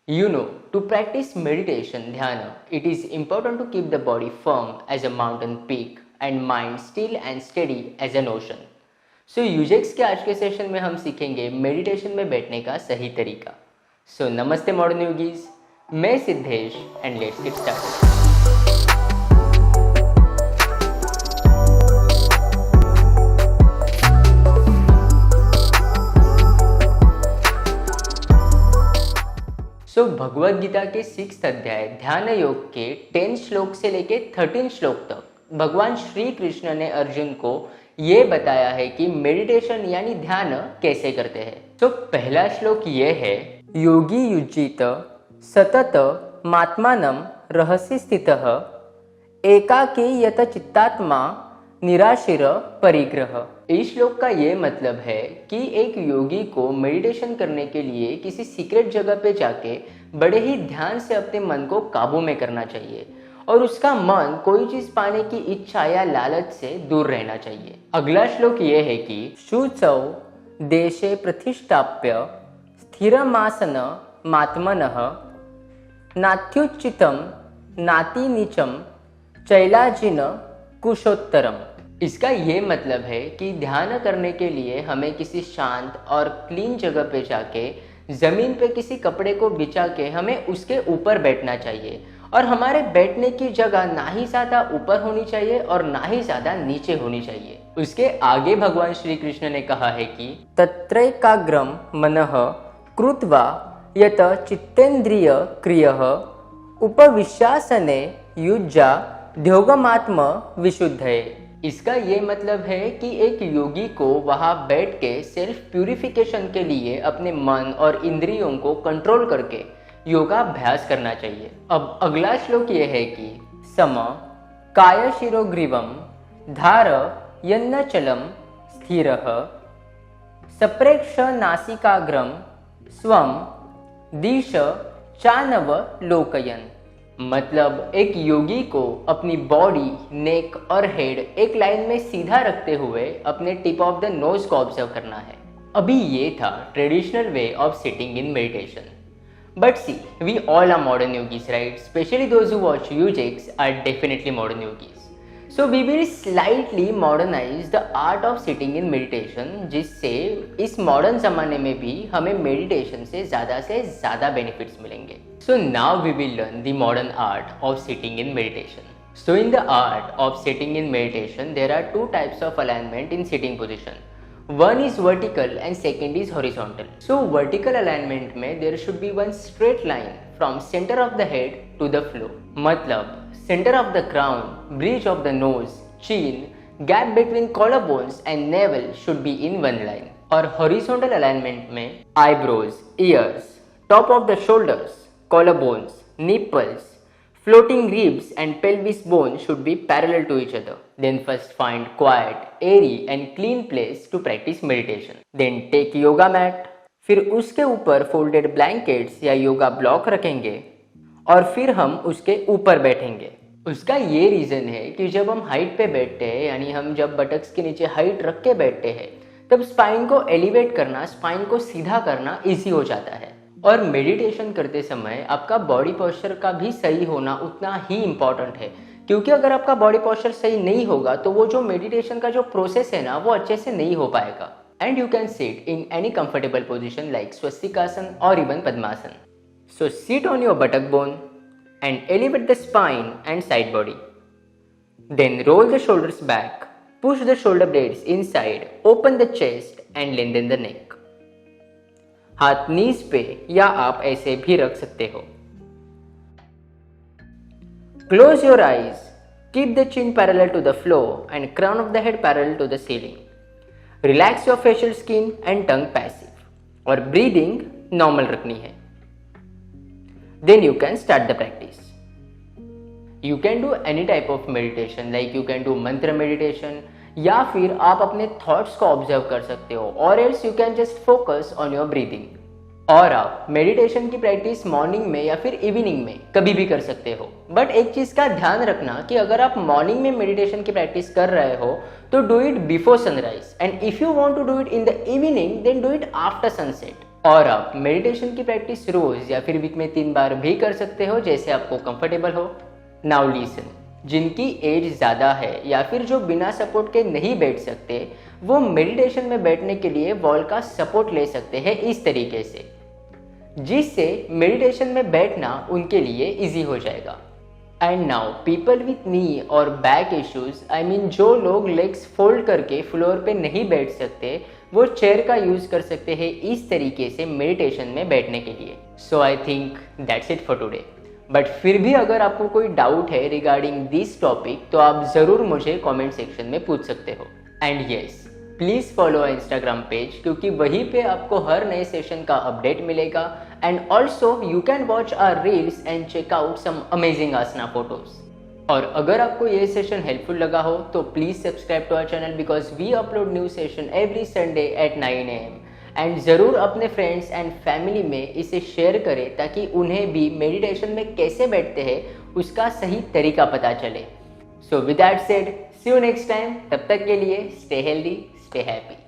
To practice meditation, dhyana, it is important to keep the body firm as a mountain peak and mind still and steady as an ocean. सो यूजेक्स के आज के session में हम सीखेंगे meditation में बैठने का सही तरीका. सो नमस्ते मॉडर्न योगीज, मैं Siddhesh and let's get started. So Bhagavad Gita के 6th अध्याय ध्यान योग के 10 श्लोक से लेके 13 श्लोक तक भगवान श्री कृष्ण ने अर्जुन को ये बताया है कि मेडिटेशन यानी ध्यान कैसे करते हैं. तो पहला श्लोक ये है, योगी युजित सतत मात्मानं रहसि स्थितः एकाकी यत चित्तात्मा निराशिर परिग्रह. इस श्लोक का ये मतलब है कि एक योगी को मेडिटेशन करने के लिए किसी सीक्रेट जगह पे जाके बड़े ही ध्यान से अपने मन को काबू में करना चाहिए और उसका मन कोई चीज पाने की इच्छा या लालच से दूर रहना चाहिए. अगला श्लोक ये है कि शुचौ देशे प्रतिष्ठाप्य स्थिरमासन मात्मनः नात्युचितम नाति नीचम चैलाजिन कुशोत्तरम. इसका ये मतलब है कि ध्यान करने के लिए हमें किसी शांत और क्लीन जगह पे जाके जमीन पे किसी कपड़े को बिछा के हमें उसके ऊपर बैठना चाहिए और हमारे बैठने की जगह ना ही ज्यादा ऊपर होनी चाहिए और ना ही ज्यादा नीचे होनी चाहिए. उसके आगे भगवान श्री कृष्ण ने कहा है कि तत्रैकाग्रम मनः कृत्वा यत चित्तेन्द्रिय क्रियः उपविश्यासने युज्या ध्योगमात्म विशुद्धये. इसका ये मतलब है कि एक योगी को वहां बैठ के सेल्फ प्यूरिफिकेशन के लिए अपने मन और इंद्रियों को कंट्रोल करके योगाभ्यास करना चाहिए. अब अगला श्लोक ये है कि सम काय शिरोग्रीवम धार यन्नचलम स्थिरः सप्रेक्ष नासिकाग्रम स्वम दिश चानव लोकयन. मतलब एक योगी को अपनी बॉडी, नेक और हेड एक लाइन में सीधा रखते हुए अपने टिप ऑफ द नोज को ऑब्जर्व करना है. अभी ये था traditional way of sitting in meditation. But see, we all are modern yogis, right? Especially those who watch UJX are definitely modern yogis. So we will slightly modernize the art of sitting in meditation, जिससे इस modern जमाने में भी हमें meditation से ज़्यादा benefits मिलेंगे. So now we will learn the modern art of sitting in meditation. So in the art of sitting in meditation, there are two types of alignment in sitting position. One is vertical and second is horizontal. So vertical alignment में there should be one straight line from center of the head to the floor. मतलब center of the crown, bridge of the nose, chin, gap between collarbones and navel should be in one line. और horizontal alignment में eyebrows, ears, top of the shoulders, collarbones, nipples, floating ribs and pelvis bone should be parallel to each other. Then first find quiet, airy and clean place to practice meditation. Then take yoga mat. फिर उसके ऊपर folded blankets या yoga block रखेंगे और फिर हम उसके ऊपर बैठेंगे. उसका ये रीज़न है कि जब हम हाइट पे बैठते हैं, यानी हम जब बटक्स के नीचे हाइट रख के बैठते हैं, तब स्पाइन को एलिवेट करना, स्पाइन को सीधा करना ईजी हो जाता है. और मेडिटेशन करते समय आपका बॉडी पोस्चर का भी सही होना उतना ही इम्पॉर्टेंट है, क्योंकि अगर आपका बॉडी पोस्चर सही नहीं होगा तो वो जो मेडिटेशन का जो प्रोसेस है ना, वो अच्छे से नहीं हो पाएगा. And you can sit in any comfortable position like swastikasana और even padmasana. So sit on your buttock bone and elevate the spine and side body. Then roll the shoulders back, push the shoulder blades inside, open the chest and lengthen the neck. हाथ नीज पे या आप ऐसे भी रख सकते हो. Close your eyes, keep the chin parallel to the floor and crown of the head parallel to the ceiling. Relax your facial skin and tongue passive. और breathing normal रखनी है. Then you can start the practice. You can do any type of meditation, like you can do mantra meditation, या फिर आप अपने thoughts को observe कर सकते हो, और else you can just focus on your breathing. और आप मेडिटेशन की प्रैक्टिस मॉर्निंग में या फिर इवनिंग में कभी भी कर सकते हो. बट एक चीज का ध्यान रखना कि अगर आप मॉर्निंग में मेडिटेशन की प्रैक्टिस कर रहे हो तो do it before sunrise, and if you want to do it in the evening then do it after sunset. और आप मेडिटेशन की प्रैक्टिस रोज या फिर वीक में 3 बार भी कर सकते हो, जैसे आपको कंफर्टेबल हो। नाउ लिसन, जिनकी एज ज़्यादा है या फिर जो बिना सपोर्ट के नहीं बैठ सकते, वो मेडिटेशन में बैठने के लिए वॉल का सपोर्ट ले सकते हैं इस तरीके से, जिससे मेडिटेशन में बैठना उनके लिए इजी हो जाएगा। एंड नाउ पीपल विथ नी और बैक इश्यूज, आई मीन जो लोग लेग्स फोल्ड करके फ्लोर पे नहीं बैठ सकते, वो चेयर का यूज कर सकते हैं इस तरीके से मेडिटेशन में बैठने के लिए। So I think that's it for today. But फिर भी अगर आपको कोई डाउट है रिगार्डिंग दिस टॉपिक, तो आप ज़रूर मुझे कमेंट सेक्शन में पूछ सकते हो। And yes, please follow Instagram page, क्योंकि वहीं पे आपको हर नए सेशन का अपडेट मिलेगा। And also you can watch our reels and check out some amazing asana photos. और अगर आपको ये सेशन हेल्पफुल लगा हो तो please subscribe to our channel, because we upload new session every Sunday at 9 AM। And ज़रूर अपने फ्रेंड्स एंड फैमिली में इसे शेयर करें, ताकि उन्हें भी मेडिटेशन में कैसे बैठते हैं उसका सही तरीका पता चले। So with that said, see you next time. तब तक के लिए स्टे हेल्दी, स्टे हैप्पी।